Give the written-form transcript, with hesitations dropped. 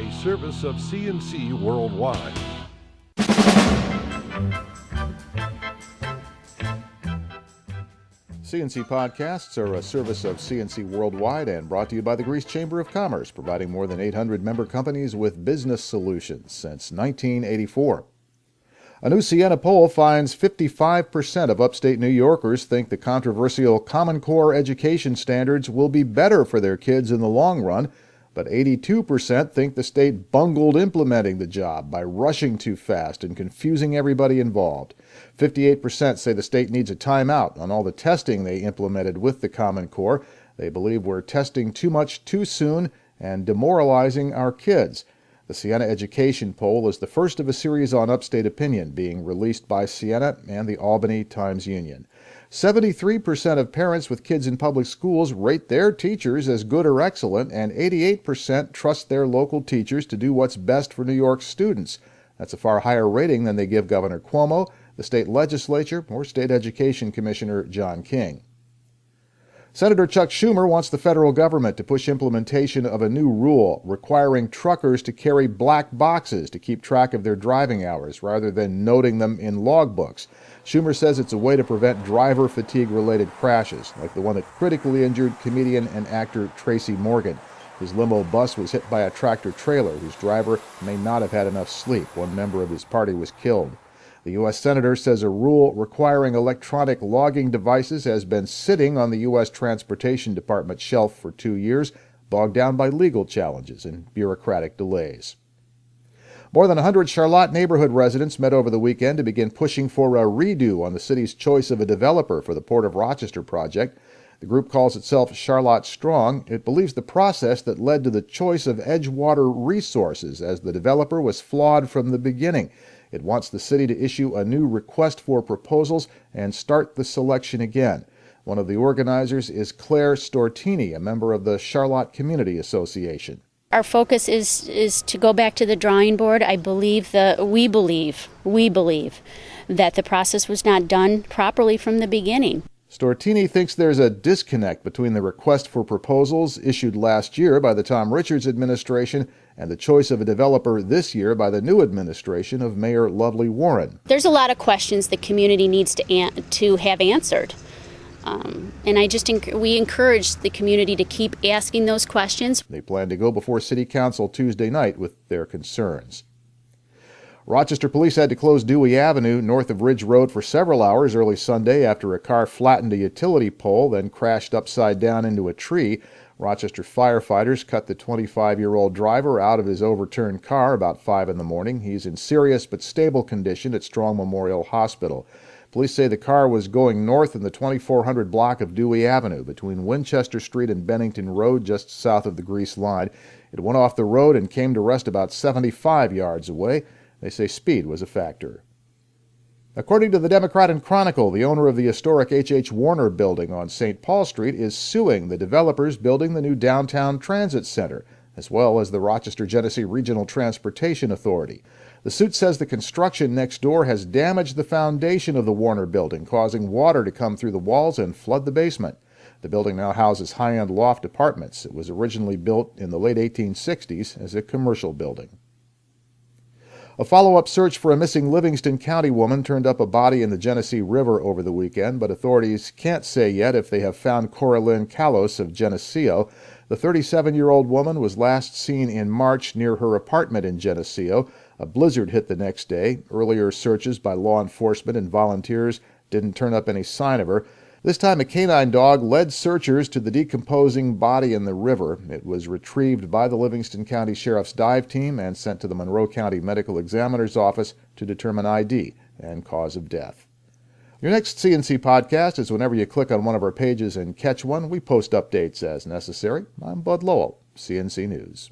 a service of CNC Worldwide. CNC Podcasts are a service of CNC Worldwide and brought to you by the Greece Chamber of Commerce, providing more than 800 member companies with business solutions since 1984. A new Siena poll finds 55% of upstate New Yorkers think the controversial Common Core education standards will be better for their kids in the long run, but 82% think the state bungled implementing the job by rushing too fast and confusing everybody involved. 58% say the state needs a timeout on all the testing they implemented with the Common Core. They believe we're testing too much too soon and demoralizing our kids. The Siena Education Poll is the first of a series on upstate opinion being released by Siena and the Albany Times-Union. 73% of parents with kids in public schools rate their teachers as good or excellent, and 88% trust their local teachers to do what's best for New York students. That's a far higher rating than they give Governor Cuomo, the state legislature, or State Education Commissioner John King. Senator Chuck Schumer wants the federal government to push implementation of a new rule requiring truckers to carry black boxes to keep track of their driving hours rather than noting them in logbooks. Schumer says it's a way to prevent driver fatigue-related crashes, like the one that critically injured comedian and actor Tracy Morgan. His limo bus was hit by a tractor-trailer whose driver may not have had enough sleep. One member of his party was killed. The U.S. Senator says a rule requiring electronic logging devices has been sitting on the U.S. Transportation Department's shelf for 2 years, bogged down by legal challenges and bureaucratic delays. More than 100 Charlotte neighborhood residents met over the weekend to begin pushing for a redo on the city's choice of a developer for the Port of Rochester project. The group calls itself Charlotte Strong. It believes the process that led to the choice of Edgewater Resources as the developer was flawed from the beginning. It wants the city to issue a new request for proposals and start the selection again. One of the organizers is Claire Stortini, a member of the Charlotte Community Association. Our focus is to go back to the drawing board. We believe that the process was not done properly from the beginning. Stortini thinks there's a disconnect between the request for proposals issued last year by the Tom Richards administration and the choice of a developer this year by the new administration of Mayor Lovely Warren. There's a lot of questions the community needs to have answered. And we encourage the community to keep asking those questions. They plan to go before City Council Tuesday night with their concerns. Rochester police had to close Dewey Avenue north of Ridge Road for several hours early Sunday after a car flattened a utility pole, then crashed upside down into a tree. Rochester firefighters cut the 25-year-old driver out of his overturned car about 5 in the morning. He's in serious but stable condition at Strong Memorial Hospital. Police say the car was going north in the 2400 block of Dewey Avenue between Winchester Street and Bennington Road, just south of the Grease line. It went off the road and came to rest about 75 yards away. They say speed was a factor. According to the Democrat and Chronicle, the owner of the historic H.H. Warner building on St. Paul Street is suing the developers building the new downtown transit center, as well as the Rochester-Genesee Regional Transportation Authority. The suit says the construction next door has damaged the foundation of the Warner building, causing water to come through the walls and flood the basement. The building now houses high-end loft apartments. It was originally built in the late 1860s as a commercial building. A follow-up search for a missing Livingston County woman turned up a body in the Genesee River over the weekend, but authorities can't say yet if they have found Coralyn Kalos of Geneseo. The 37-year-old woman was last seen in March near her apartment in Geneseo. A blizzard hit the next day. Earlier searches by law enforcement and volunteers didn't turn up any sign of her. This time a canine dog led searchers to the decomposing body in the river. It was retrieved by the Livingston County Sheriff's dive team and sent to the Monroe County Medical Examiner's office to determine ID and cause of death. Your next CNC podcast is whenever you click on one of our pages and catch one. We post updates as necessary. I'm Bud Lowell, CNC News.